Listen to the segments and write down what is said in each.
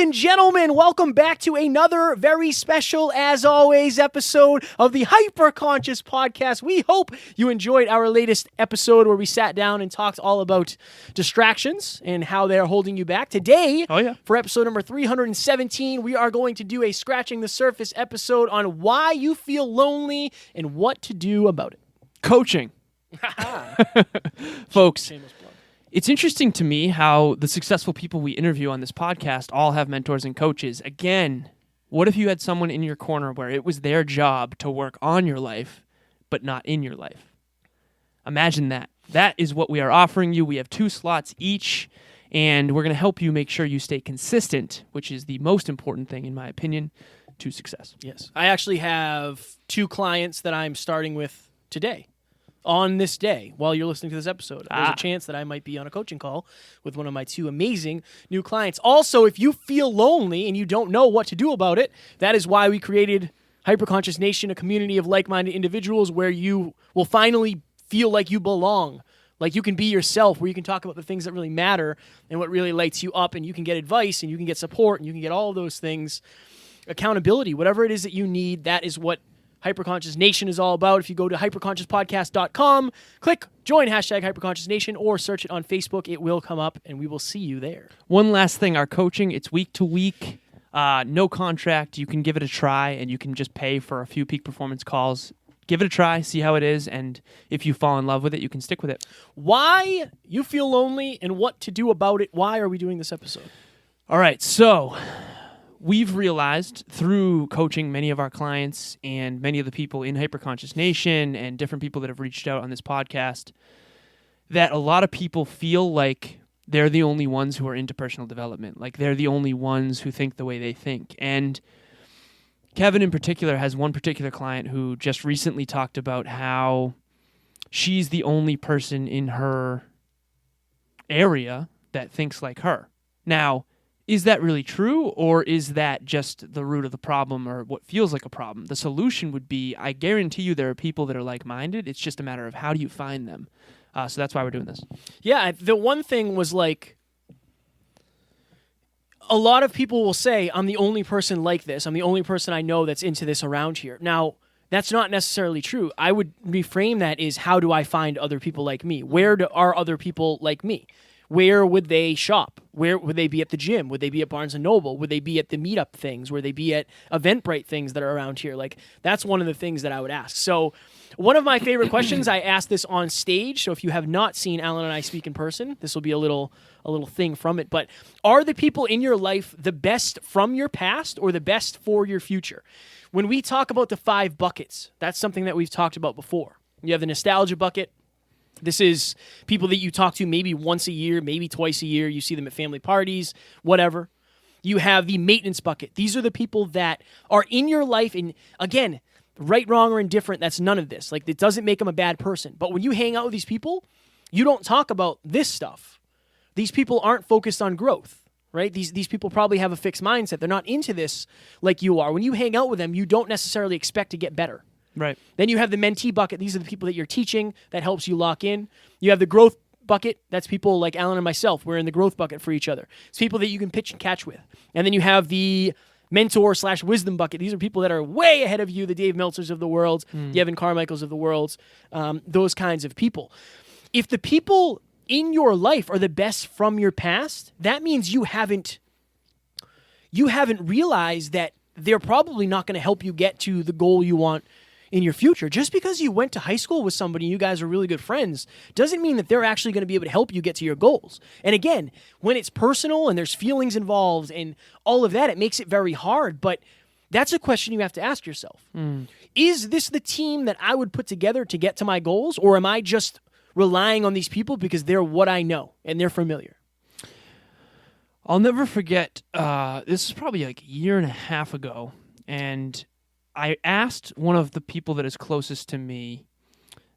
and gentlemen, welcome back to another very special, as always, episode of the Hyperconscious Podcast. We hope you enjoyed our latest episode where we sat down and talked all about distractions and how they're holding you back. Today, for episode number 317, we are going to do a Scratching the Surface episode on why you feel lonely and what to do about it. Coaching. Folks, it's interesting to me how the successful people we interview on this podcast all have mentors and coaches. Again, what if you had someone in your corner where it was their job to work on your life, but not in your life? Imagine that. That is what we are offering you. We have 2 slots each, and we're going to help you make sure you stay consistent, which is the most important thing, in my opinion, to success. Yes. I actually have 2 clients that I'm starting with today. On this day, while you're listening to this episode, there's a chance that I might be on a coaching call with one of my 2 amazing new clients. Also, if you feel lonely and you don't know what to do about it, that is why we created Hyperconscious Nation, a community of like-minded individuals where you will finally feel like you belong, like you can be yourself, where you can talk about the things that really matter and what really lights you up, and you can get advice and you can get support and you can get all of those things, accountability, whatever it is that you need. That is what Hyperconscious Nation is all about. If you go to hyperconsciouspodcast.com, click join #Hyperconscious Nation or search it on Facebook, it will come up and we will see you there. One last thing, our coaching, it's week to week, no contract. You can give it a try and you can just pay for a few peak performance calls. Give it a try, see how it is, and if you fall in love with it, you can stick with it. Why you feel lonely and what to do about it. Why are we doing this episode? All right, so we've realized through coaching many of our clients and many of the people in Hyperconscious Nation and different people that have reached out on this podcast that a lot of people feel like they're the only ones who are into personal development, like they're the only ones who think the way they think. And Kevin in particular has one particular client who just recently talked about how she's the only person in her area that thinks like her. Now, is that really true, or is that just the root of the problem or what feels like a problem? The solution would be, I guarantee you there are people that are like-minded. It's just a matter of how do you find them. So that's why we're doing this. Yeah, the one thing was like, a lot of people will say, I'm the only person like this. I'm the only person I know that's into this around here. Now, that's not necessarily true. I would reframe that as, how do I find other people like me? Where are other people like me? Where would they shop? Where would they be at the gym? Would they be at Barnes & Noble? Would they be at the meetup things? Would they be at Eventbrite things that are around here? Like, that's one of the things that I would ask. So one of my favorite questions, I asked this on stage. So if you have not seen Alan and I speak in person, this will be a little thing from it. But are the people in your life the best from your past or the best for your future? When we talk about the 5 buckets, that's something that we've talked about before. You have the nostalgia bucket. This is people that you talk to maybe once a year, maybe twice a year. You see them at family parties, whatever. You have the maintenance bucket. These are the people that are in your life. And again, right, wrong, or indifferent, that's none of this. Like, it doesn't make them a bad person. But when you hang out with these people, you don't talk about this stuff. These people aren't focused on growth, right? These people probably have a fixed mindset. They're not into this like you are. When you hang out with them, you don't necessarily expect to get better. Right. Then you have the mentee bucket. These are the people that you're teaching. That helps you lock in. You have the growth bucket. That's people like Alan and myself. We're in the growth bucket for each other. It's people that you can pitch and catch with. And then you have the mentor/wisdom bucket. These are people that are way ahead of you, the Dave Meltzers of the world, the Evan Carmichaels of the world, those kinds of people. If the people in your life are the best from your past, that means you haven't realized that they're probably not going to help you get to the goal you want in your future. Just because you went to high school with somebody and you guys are really good friends doesn't mean that they're actually going to be able to help you get to your goals. And again, when it's personal and there's feelings involved and all of that, it makes it very hard. But that's a question you have to ask yourself. Is this the team that I would put together to get to my goals, or am I just relying on these people because they're what I know and they're familiar? I'll never forget, this is probably like a year and a half ago, and I asked one of the people that is closest to me.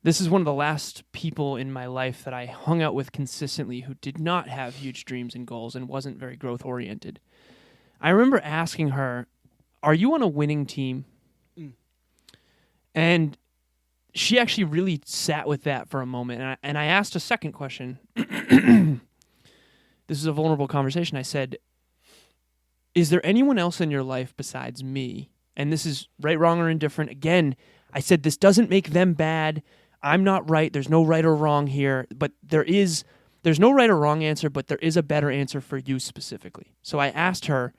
This is one of the last people in my life that I hung out with consistently who did not have huge dreams and goals and wasn't very growth-oriented. I remember asking her, are you on a winning team? And she actually really sat with that for a moment. And I asked a second question. This is a vulnerable conversation. I said, is there anyone else in your life besides me? And this is right, wrong, or indifferent. Again, I said this doesn't make them bad. I'm not right. There's no right or wrong here. But there's no right or wrong answer, but there is a better answer for you specifically. So I asked her,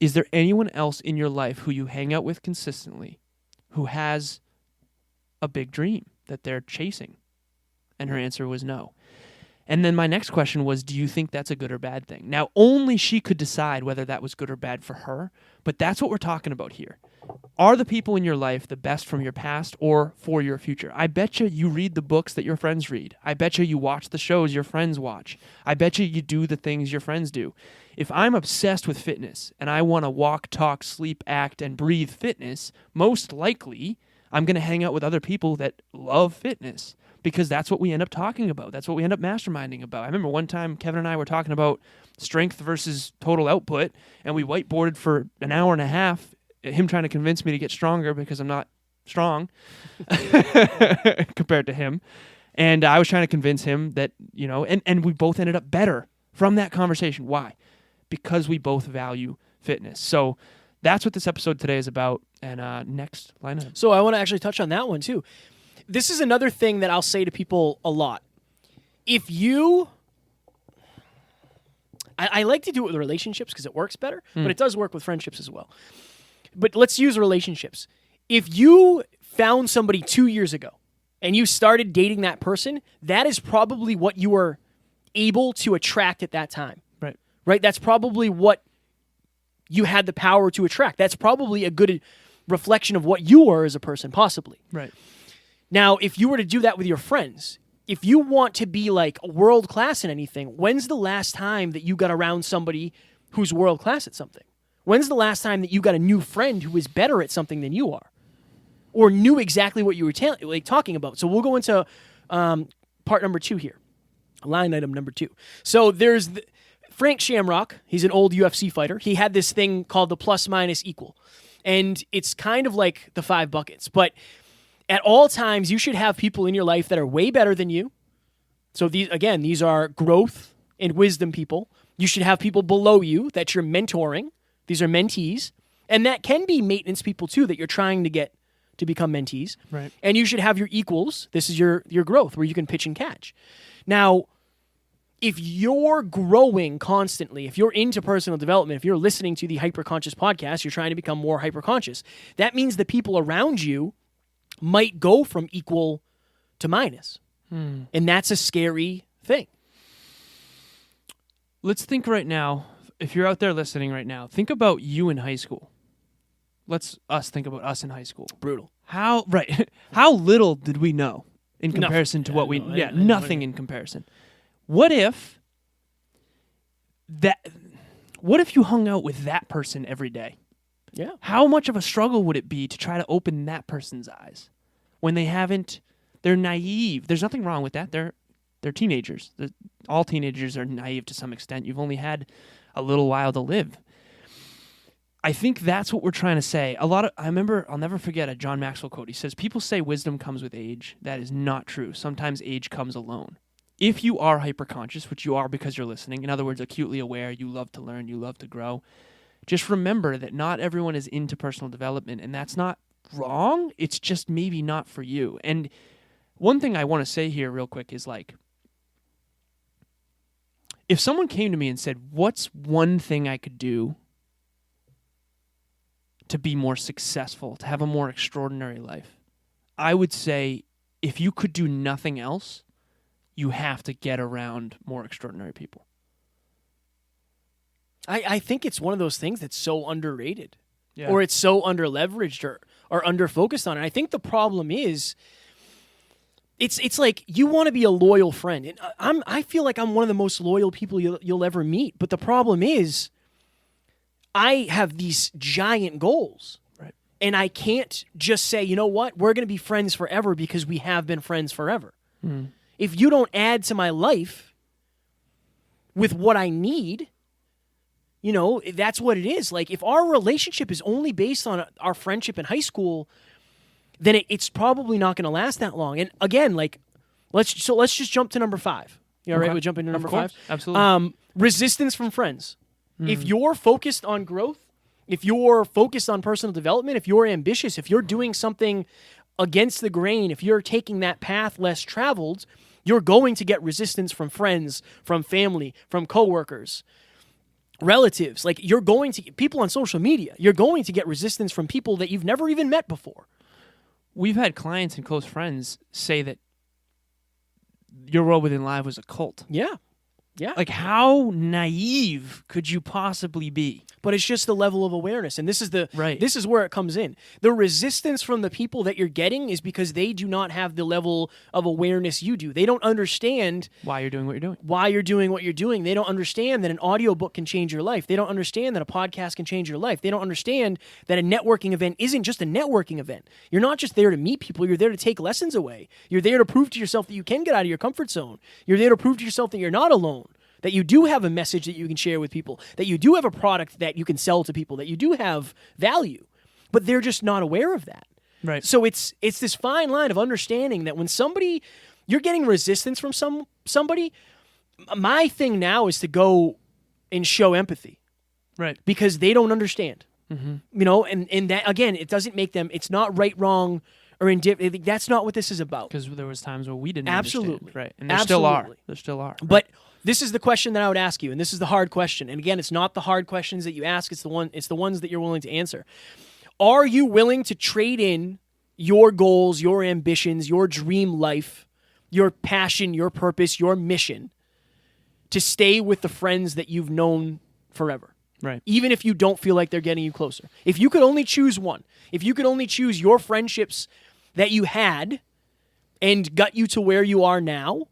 is there anyone else in your life who you hang out with consistently who has a big dream that they're chasing? And her answer was no. And then my next question was, do you think that's a good or bad thing? Now, only she could decide whether that was good or bad for her, but that's what we're talking about here. Are the people in your life the best from your past or for your future? I bet you read the books that your friends read. I bet you watch the shows your friends watch. I bet you do the things your friends do. If I'm obsessed with fitness and I want to walk, talk, sleep, act, and breathe fitness, most likely I'm going to hang out with other people that love fitness, because that's what we end up talking about. That's what we end up masterminding about. I remember one time Kevin and I were talking about strength versus total output, and we whiteboarded for an hour and a half, him trying to convince me to get stronger because I'm not strong compared to him. And I was trying to convince him that, and we both ended up better from that conversation. Why? Because we both value fitness. So that's what this episode today is about. And next line item. So I want to actually touch on that one too. This is another thing that I'll say to people a lot. If you... I like to do it with relationships because it works better, but it does work with friendships as well. But let's use relationships. If you found somebody 2 years ago and you started dating that person, that is probably what you were able to attract at that time. Right? That's probably what you had the power to attract. That's probably a good reflection of what you were as a person, possibly. Right. Now, if you were to do that with your friends, if you want to be like world class in anything, when's the last time that you got around somebody who's world class at something? When's the last time that you got a new friend who is better at something than you are, or knew exactly what you were talking about? So we'll go into part number 2 here, line item number 2. So there's Frank Shamrock. He's an old UFC fighter. He had this thing called the plus minus equal, and it's kind of like the 5 buckets, but at all times, you should have people in your life that are way better than you. So these are growth and wisdom people. You should have people below you that you're mentoring. These are mentees. And that can be maintenance people too that you're trying to get to become mentees. Right. And you should have your equals. This is your growth where you can pitch and catch. Now, if you're growing constantly, if you're into personal development, if you're listening to the Hyperconscious podcast, you're trying to become more hyperconscious. That means the people around you might go from equal to minus. And that's a scary thing. Let's think right now, if you're out there listening right now, think about you in high school. Let's think about us in high school. Brutal. How little did we know in comparison to what we... Yeah, nothing in comparison. What if you hung out with that person every day? Yeah. How much of a struggle would it be to try to open that person's eyes when they're naive? There's nothing wrong with that. They're teenagers. All teenagers are naive to some extent. You've only had a little while to live. I think that's what we're trying to say. I remember, I'll never forget a John Maxwell quote. He says, people say wisdom comes with age. That is not true. Sometimes age comes alone. If you are hyperconscious, which you are because you're listening, in other words, acutely aware, you love to learn, you love to grow, just remember that not everyone is into personal development, and that's not wrong. It's just maybe not for you. And one thing I want to say here real quick is if someone came to me and said, what's one thing I could do to be more successful, to have a more extraordinary life? I would say, if you could do nothing else, you have to get around more extraordinary people. I think it's one of those things that's so underrated, Yeah. or it's so under-leveraged or under-focused on. And I think the problem is, it's like you want to be a loyal friend. And I feel like I'm one of the most loyal people you'll ever meet. But the problem is, I have these giant goals. Right. And I can't just say, you know what, we're going to be friends forever because we have been friends forever. Mm. If you don't add to my life with what I need, that's what it is. Like, if our relationship is only based on our friendship in high school, then it's probably not going to last that long. And again, let's just jump to number 5. You all right with jumping to number 5? Absolutely. Resistance from friends. If you're focused on growth, if you're focused on personal development, if you're ambitious, if you're doing something against the grain, if you're taking that path less traveled, you're going to get resistance from friends, from family, from coworkers, relatives. Like, you're going to people on social media. You're going to get resistance from people that you've never even met before. We've had clients and close friends say that Your World Within Live was a cult. Yeah. Yeah. Like, how naive could you possibly be? But it's just the level of awareness. And this is Right. this is where it comes in. The resistance from the people that you're getting is because they do not have the level of awareness you do. They don't understand Why you're doing what you're doing. why you're doing what you're doing. They don't understand that an audiobook can change your life. They don't understand that a podcast can change your life. They don't understand that a networking event isn't just a networking event. You're not just there to meet people. You're there to take lessons away. You're there to prove to yourself that you can get out of your comfort zone. You're there to prove to yourself that you're not alone, that you do have a message that you can share with people, that you do have a product that you can sell to people, that you do have value. But they're just not aware of that. Right. So it's this fine line of understanding that when you're getting resistance from somebody, my thing now is to go and show empathy, Right. because they don't understand. And that, again, it doesn't make them, it's not right, wrong, or indifferent. That's not what this is about. Because there was times where we didn't Absolutely. understand. Right. And there still are. Absolutely. There still are. But this is the question that I would ask you, and this is the hard question. And again, it's not the hard questions that you ask, it's the ones that you're willing to answer. Are you willing to trade in your goals, your ambitions, your dream life, your passion, your purpose, your mission to stay with the friends that you've known forever? Right. Even if you don't feel like they're getting you closer. If you could only choose one, if you could only choose your friendships that you had and got you to where you are now,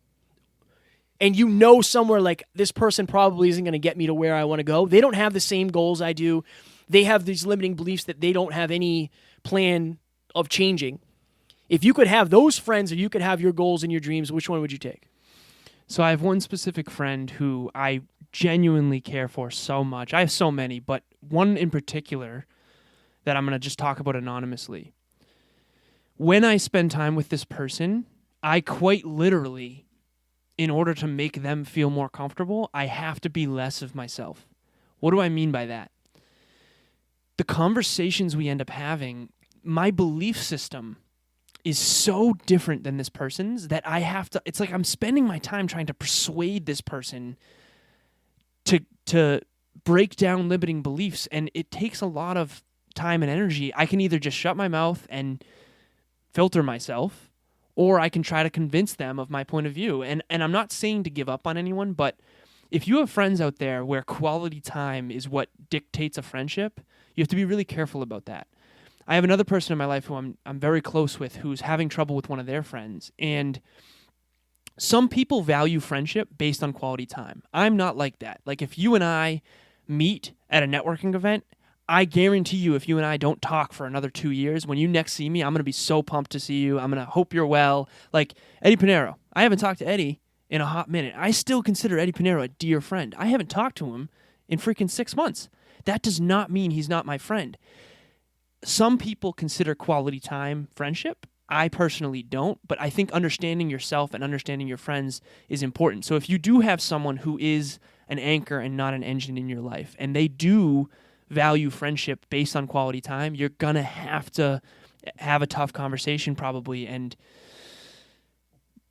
and you know somewhere like, this person probably isn't going to get me to where I want to go. They don't have the same goals I do. They have these limiting beliefs that they don't have any plan of changing. If you could have those friends or you could have your goals and your dreams, which one would you take? So I have one specific friend who I genuinely care for so much. I have so many, but one in particular that I'm going to just talk about anonymously. When I spend time with this person, I quite literally, in order to make them feel more comfortable, I have to be less of myself. What do I mean by that? The conversations we end up having, my belief system is so different than this person's that I have to, it's like I'm spending my time trying to persuade this person to break down limiting beliefs, and it takes a lot of time and energy. I can either just shut my mouth and filter myself, or I can try to convince them of my point of view. And I'm not saying to give up on anyone, but if you have friends out there where quality time is what dictates a friendship, you have to be really careful about that. I have another person in my life who I'm very close with who's having trouble with one of their friends. And some people value friendship based on quality time. I'm not like that. Like, if you and I meet at a networking event, I guarantee you, if you and I don't talk for another 2 years, when you next see me, I'm going to be so pumped to see you. I'm going to hope you're well. Like Eddie Pinero. I haven't talked to Eddie in a hot minute. I still consider Eddie Pinero a dear friend. I haven't talked to him in freaking 6 months. That does not mean he's not my friend. Some people consider quality time friendship. I personally don't, but I think understanding yourself and understanding your friends is important. So if you do have someone who is an anchor and not an engine in your life, and they do value friendship based on quality time, you're going to have a tough conversation probably and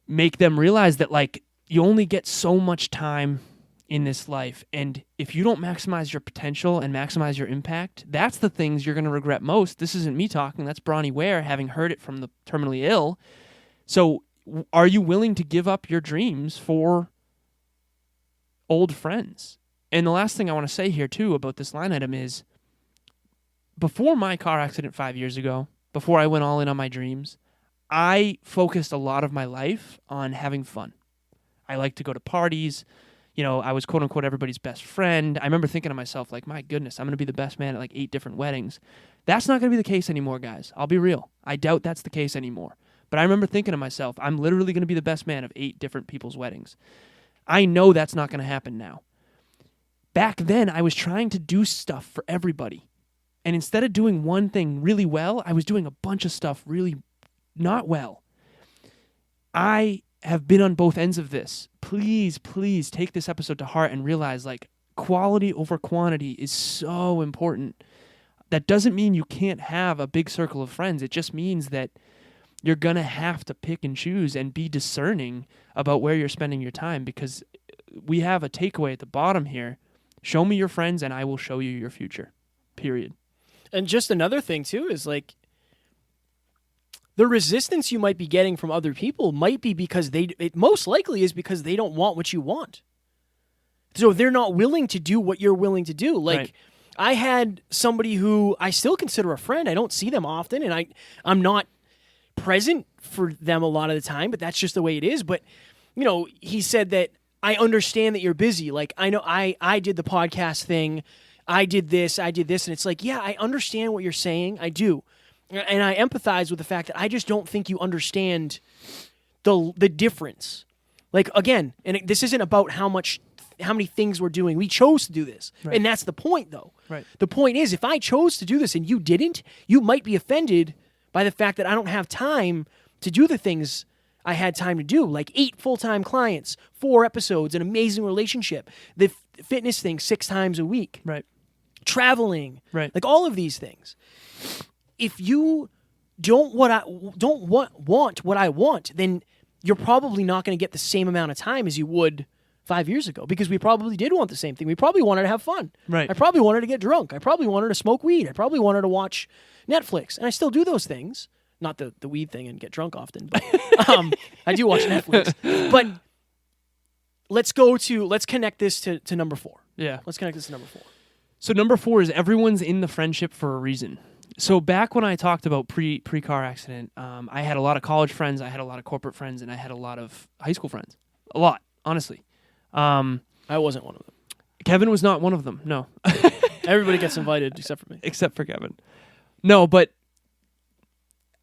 make them realize that, like, you only get so much time in this life, and if you don't maximize your potential and maximize your impact, that's the things you're going to regret most. This isn't me talking, that's Bronnie Ware, having heard it from the terminally ill. So are you willing to give up your dreams for old friends? And the last thing I want to say here too about this line item is, before my car accident 5 years ago, before I went all in on my dreams, I focused a lot of my life on having fun. I like to go to parties. You know, I was quote unquote everybody's best friend. I remember thinking to myself, like, my goodness, I'm going to be the best man at like 8 different weddings. That's not going to be the case anymore, guys. I'll be real. I doubt that's the case anymore. But I remember thinking to myself, I'm literally going to be the best man of 8 different people's weddings. I know that's not going to happen now. Back then, I was trying to do stuff for everybody. And instead of doing one thing really well, I was doing a bunch of stuff really not well. I have been on both ends of this. Please, please take this episode to heart and realize, like, quality over quantity is so important. That doesn't mean you can't have a big circle of friends. It just means that you're going to have to pick and choose and be discerning about where you're spending your time, because we have a takeaway at the bottom here. Show me your friends and I will show you your future. Period. And just another thing too is like the resistance you might be getting from other people might be because it most likely is because they don't want what you want. So they're not willing to do what you're willing to do. Like Right. I had somebody who I still consider a friend. I don't see them often, and I'm not present for them a lot of the time, but that's just the way it is. But, you know, he said that I understand that you're busy. Like, I know I did the podcast thing. I did this. And it's like, yeah, I understand what you're saying. I do. And I empathize with the fact that I just don't think you understand the difference. Like, again, and this isn't about how many things we're doing. We chose to do this. Right. And that's the point, though. Right. The point is, if I chose to do this and you didn't, you might be offended by the fact that I don't have time to do the things I had time to do, like 8 full-time clients, 4 episodes, an amazing relationship, the fitness thing 6 times a week, Right. traveling, Right. like all of these things. If you don't want what I want, then you're probably not going to get the same amount of time as you would 5 years ago, because we probably did want the same thing. We probably wanted to have fun. Right. I probably wanted to get drunk. I probably wanted to smoke weed. I probably wanted to watch Netflix. And I still do those things. Not the weed thing and get drunk often, but I do watch Netflix. But let's connect this to number 4. Yeah. Let's connect this to number 4. So number 4 is everyone's in the friendship for a reason. So back when I talked about pre-car accident, I had a lot of college friends, I had a lot of corporate friends, and I had a lot of high school friends. A lot, honestly. I wasn't one of them. Kevin was not one of them, no. Everybody gets invited except for me. Except for Kevin. No, but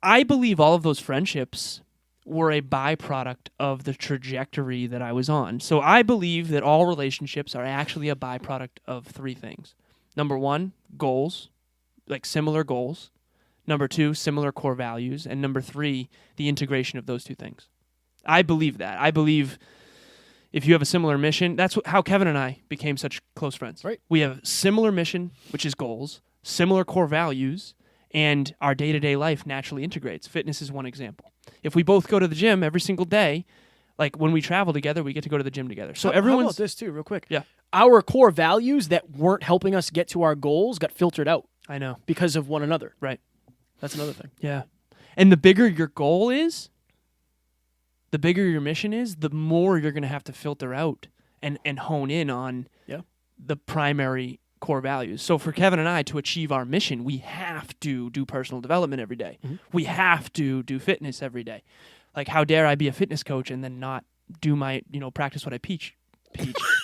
I believe all of those friendships were a byproduct of the trajectory that I was on. So I believe that all relationships are actually a byproduct of 3 things. Number 1, goals, like similar goals. Number 2, similar core values. And number 3, the integration of those 2 things. I believe that. I believe if you have a similar mission, that's how Kevin and I became such close friends. Right. We have similar mission, which is goals, similar core values, and our day-to-day life naturally integrates. Fitness is one example. If we both go to the gym every single day, like when we travel together, we get to go to the gym together. So How everyone's... about this too, real quick? Yeah. Our core values that weren't helping us get to our goals got filtered out I know. because of one another. Right. That's another thing. Yeah. And the bigger your goal is, the bigger your mission is, the more you're going to have to filter out and hone in on the primary core values. So for Kevin and I to achieve our mission, we have to do personal development every day. Mm-hmm. We have to do fitness every day. Like, how dare I be a fitness coach and then not do my, practice what I preach.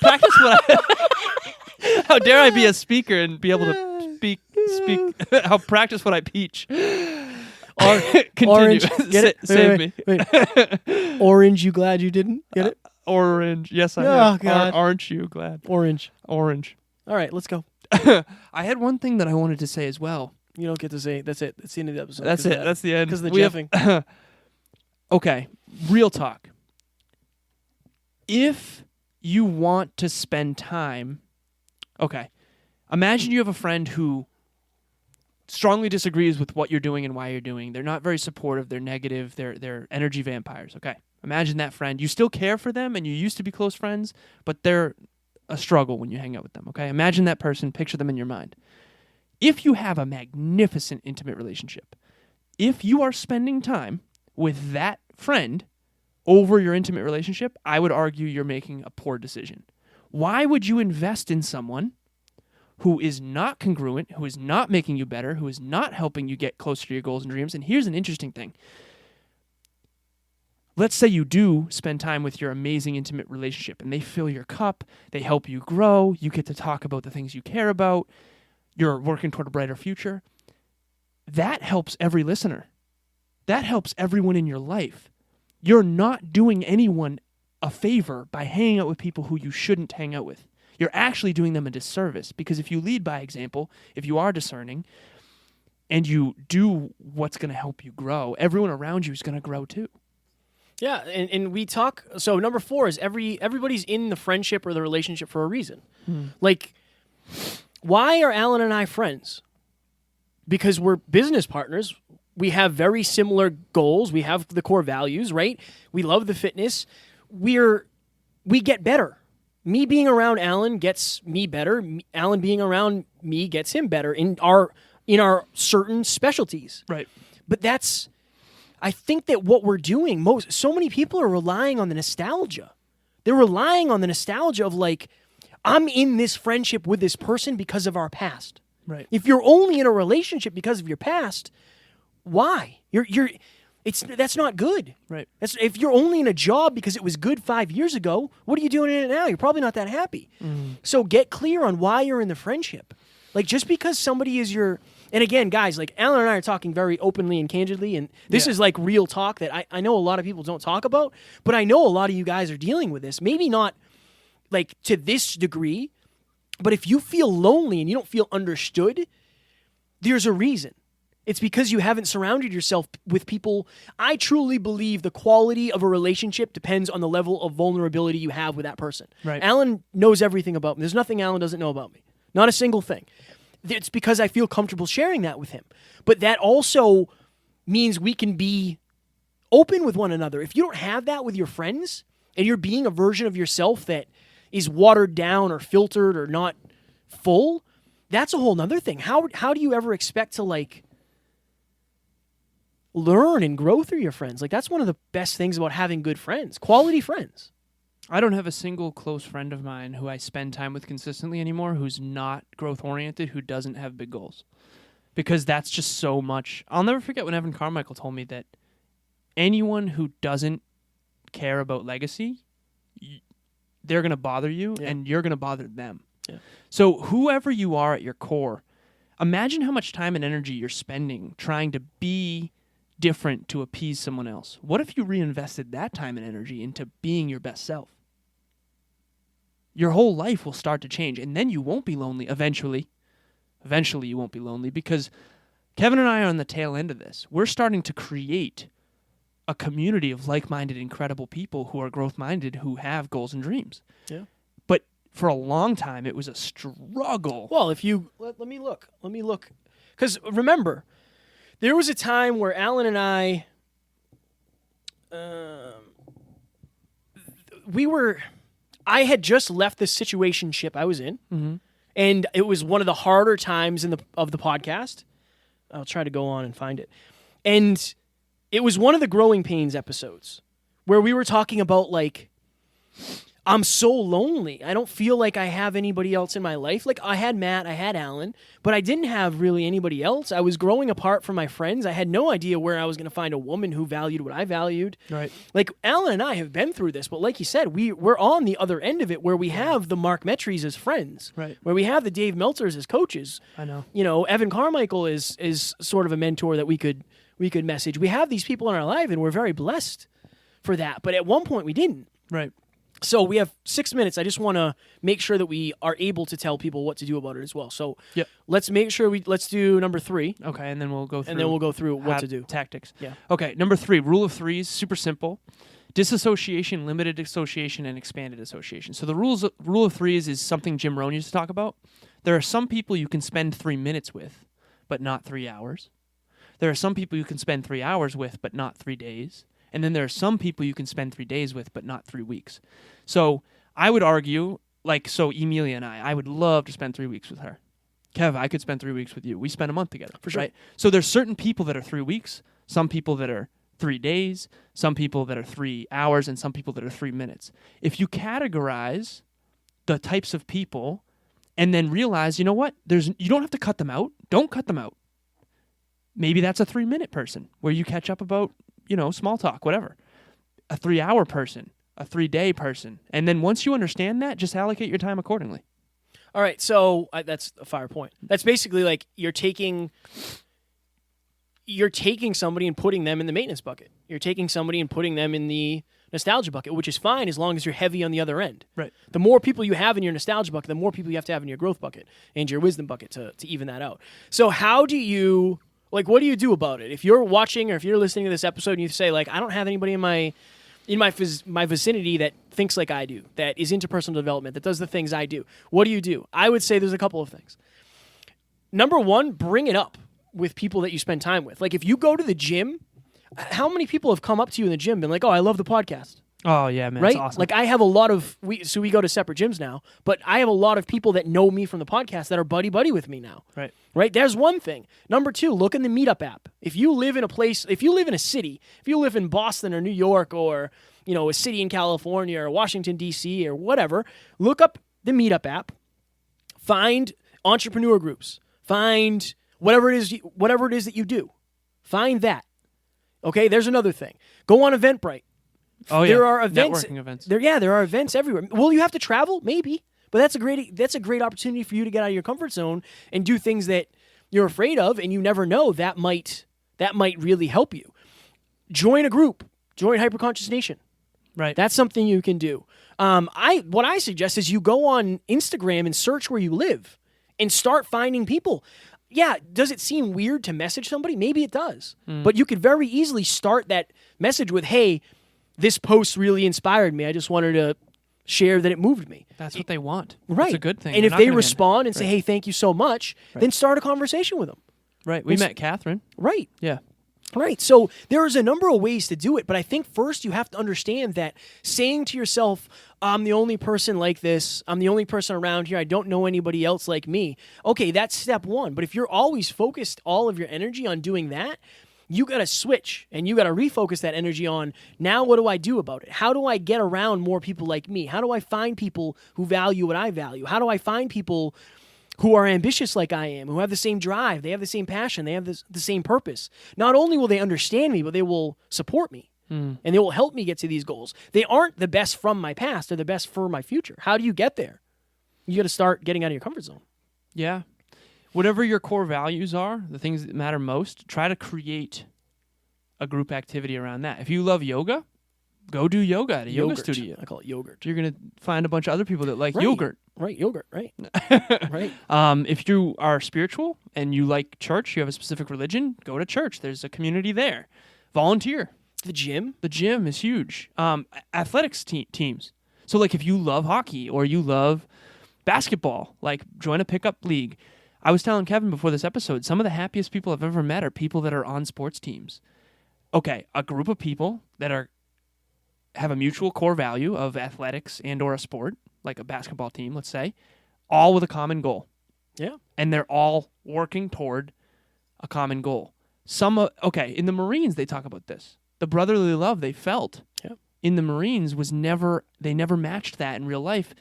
Practice what I... How dare I be a speaker and be able to speak, how practice what I preach. Continue. Orange, get it? Save me. Wait. Orange, you glad you didn't get it? Orange. Yes, I Oh, am. God. Aren't you glad? Orange. Orange. All right, let's go. I had one thing that I wanted to say as well. You don't get to say. That's it. That's the end of the episode. That's it. That's the end. Because of the We have- jeffing. Okay, real talk. If you want to spend time, okay, imagine you have a friend who strongly disagrees with what you're doing and why you're doing. They're not very supportive. They're negative. They're energy vampires. Okay, imagine that friend. You still care for them, and you used to be close friends, but they're a struggle when you hang out with them. Okay, imagine that person. Picture them in your mind. If you have a magnificent intimate relationship, if you are spending time with that friend over your intimate relationship, I would argue you're making a poor decision. Why would you invest in someone who is not congruent, who is not making you better, who is not helping you get closer to your goals and dreams? And here's an interesting thing. Let's say you do spend time with your amazing intimate relationship and they fill your cup, they help you grow, you get to talk about the things you care about, you're working toward a brighter future. That helps every listener. That helps everyone in your life. You're not doing anyone a favor by hanging out with people who you shouldn't hang out with. You're actually doing them a disservice, because if you lead by example, if you are discerning, and you do what's going to help you grow, everyone around you is going to grow too. Yeah, and we talk. So number 4 is everybody's in the friendship or the relationship for a reason. Like, why are Alan and I friends? Because we're business partners. We have very similar goals. We have the core values, right? We love the fitness. We get better. Me being around Alan gets me better. Alan being around me gets him better in our certain specialties. Right. But I think that what we're doing, so many people are relying on the nostalgia. They're relying on the nostalgia of like, I'm in this friendship with this person because of our past. Right. If you're only in a relationship because of your past, why? That's not good. Right. If you're only in a job because it was good 5 years ago, what are you doing in it now? You're probably not that happy. So get clear on why you're in the friendship. Like, just because somebody is and again, guys, like Alan and I are talking very openly and candidly, and this is like real talk that I know a lot of people don't talk about, but I know a lot of you guys are dealing with this. Maybe not like to this degree, but if you feel lonely and you don't feel understood, there's a reason. It's because you haven't surrounded yourself with people. I truly believe the quality of a relationship depends on the level of vulnerability you have with that person. Right. Alan knows everything about me. There's nothing Alan doesn't know about me. Not a single thing. It's because I feel comfortable sharing that with him. But that also means we can be open with one another. If you don't have that with your friends and you're being a version of yourself that is watered down or filtered or not full, that's a whole nother thing. How do you ever expect to like learn and grow through your friends? Like, that's one of the best things about having good friends, quality friends. I don't have a single close friend of mine who I spend time with consistently anymore who's not growth-oriented, who doesn't have big goals. Because that's just so much. I'll never forget when Evan Carmichael told me that anyone who doesn't care about legacy, they're going to bother you, and you're going to bother them. Yeah. So whoever you are at your core, imagine how much time and energy you're spending trying to be different to appease someone else. What if you reinvested that time and energy into being your best self? Your whole life will start to change, and then you won't be lonely eventually. Eventually you won't be lonely because Kevin and I are on the tail end of this. We're starting to create a community of like-minded, incredible people who are growth-minded, who have goals and dreams. Yeah. But for a long time, it was a struggle. Well, if you let me look, because remember, there was a time where Alan and I, I had just left the situationship I was in, and it was one of the harder times of the podcast. I'll try to go on and find it, and it was one of the growing pains episodes where we were talking about like, I'm so lonely. I don't feel like I have anybody else in my life. Like, I had Matt, I had Alan, but I didn't have really anybody else. I was growing apart from my friends. I had no idea where I was going to find a woman who valued what I valued. Right. Like, Alan and I have been through this, but like you said, we're on the other end of it where we have the Mark Metries as friends. Right. Where we have the Dave Meltzers as coaches. I know. You know, Evan Carmichael is sort of a mentor that we could message. We have these people in our life, and we're very blessed for that. But at one point, we didn't. Right. So we have 6 minutes. I just want to make sure that we are able to tell people what to do about it as well. So let's make sure let's do number 3. Okay, and then we'll go through. And then we'll go through what to do. Tactics. Yeah. Okay, number 3, rule of threes, super simple. Disassociation, limited association, and expanded association. So the rule of threes is something Jim Rohn used to talk about. There are some people you can spend 3 minutes with, but not 3 hours. There are some people you can spend 3 hours with, but not 3 days. And then there are some people you can spend 3 days with, but not 3 weeks. So I would argue, Emilia and I would love to spend 3 weeks with her. Kev, I could spend 3 weeks with you. We spend a month together. For sure. Right? So there's certain people that are 3 weeks, some people that are 3 days, some people that are 3 hours, and some people that are 3 minutes. If you categorize the types of people and then realize, you know what? You don't have to cut them out. Don't cut them out. Maybe that's a 3-minute person where you catch up about, small talk, whatever. A 3-hour person, a 3-day person. And then once you understand that, just allocate your time accordingly. All right, so that's a fire point. That's basically like you're taking somebody and putting them in the maintenance bucket. You're taking somebody and putting them in the nostalgia bucket, which is fine as long as you're heavy on the other end. Right. The more people you have in your nostalgia bucket, the more people you have to have in your growth bucket and your wisdom bucket to even that out. So how do you... what do you do about it? If you're watching or if you're listening to this episode and you say, I don't have anybody in my in my vicinity that thinks like I do, that is into personal development, that does the things I do. What do? I would say there's a couple of things. Number one, bring it up with people that you spend time with. Like if you go to the gym, how many people have come up to you in the gym and been like, "Oh, I love the podcast." Oh yeah, man, Right? it's awesome. Like I have a lot of we go to separate gyms now, but I have a lot of people that know me from the podcast that are buddy with me now. Right. Right? There's one thing. Number two, look in the Meetup app. If you live in a place, if you live in a city, if you live in Boston or New York or, a city in California or Washington D.C. or whatever, look up the Meetup app. Find entrepreneur groups. Find whatever it is that you do. Find that. Okay? There's another thing. Go on Eventbrite. Oh yeah, there are events. Networking events. There are events everywhere. Will you have to travel? Maybe, but that's a great opportunity for you to get out of your comfort zone and do things that you're afraid of, and you never know that might really help you. Join a group. Join Hyperconscious Nation. Right. That's something you can do. What I suggest is you go on Instagram and search where you live and start finding people. Yeah, does it seem weird to message somebody? Maybe it does, but you could very easily start that message with, "Hey, this post really inspired me. I just wanted to share that it moved me." That's what they want. Right. It's a good thing. And They're if not they gonna respond and Right. say, "Hey, thank you so much," then start a conversation with them. Right. We met Catherine. Right. Yeah. Right. So there's a number of ways to do it, but I think first you have to understand that saying to yourself, "I'm the only person like this. I'm the only person around here. I don't know anybody else like me." Okay, that's step one. But if you're always focused all of your energy on doing that, you got to switch and you got to refocus that energy on, now what do I do about it? How do I get around more people like me? How do I find people who value what I value? How do I find people who are ambitious like I am, who have the same drive, they have the same passion, they have the same purpose? Not only will they understand me, but they will support me and they will help me get to these goals. They aren't the best from my past, they're the best for my future. How do you get there? You got to start getting out of your comfort zone. Yeah. Whatever your core values are, the things that matter most, try to create a group activity around that. If you love yoga, go do yoga at a yoga studio. I call it yogurt. You're going to find a bunch of other people that like Right. yogurt. Right, yogurt, right. Right. If you are spiritual and you like church, you have a specific religion, go to church. There's a community there. Volunteer. The gym. The gym is huge. Athletics teams. So like if you love hockey or you love basketball, like join a pickup league. I was telling Kevin before this episode, some of the happiest people I've ever met are people that are on sports teams. Okay, a group of people that have a mutual core value of athletics and or a sport, like a basketball team, let's say, all with a common goal. Yeah. And they're all working toward a common goal. In the Marines, they talk about this. The brotherly love they felt in the Marines they never matched that in real life.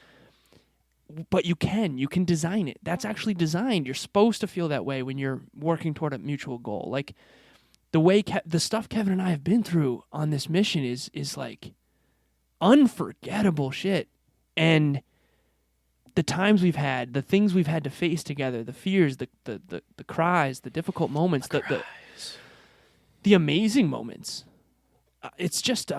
But you can design it. That's actually designed. You're supposed to feel that way when you're working toward a mutual goal. Like the way the stuff Kevin and I have been through on this mission is like unforgettable shit. And the times we've had, the things we've had to face together, the fears, the cries, the difficult moments, the amazing moments. It's just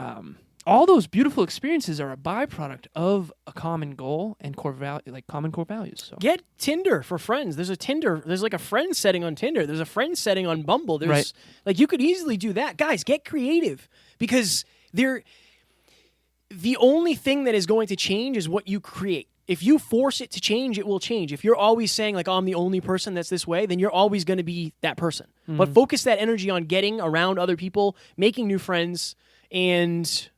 all those beautiful experiences are a byproduct of a common goal and common core values. So get Tinder for friends. There's like a friend setting on Tinder. There's a friend setting on Bumble. There's like you could easily do that. Guys, get creative because the only thing that is going to change is what you create. If you force it to change, it will change. If you're always saying like, "Oh, I'm the only person that's this way," then you're always going to be that person. Mm-hmm. But focus that energy on getting around other people, making new friends, and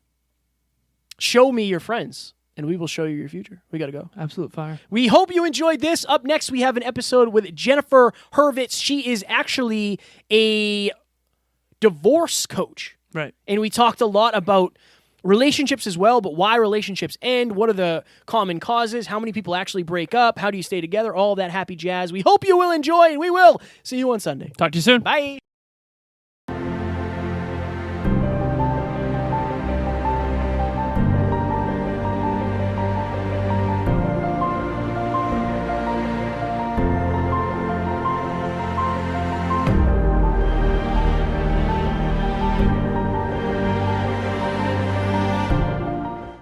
show me your friends, and we will show you your future. We got to go. Absolute fire. We hope you enjoyed this. Up next, we have an episode with Jennifer Hurwitz. She is actually a divorce coach. Right. And we talked a lot about relationships as well, but why relationships end, what are the common causes, how many people actually break up, how do you stay together, all that happy jazz. We hope you will enjoy, and we will see you on Sunday. Talk to you soon. Bye.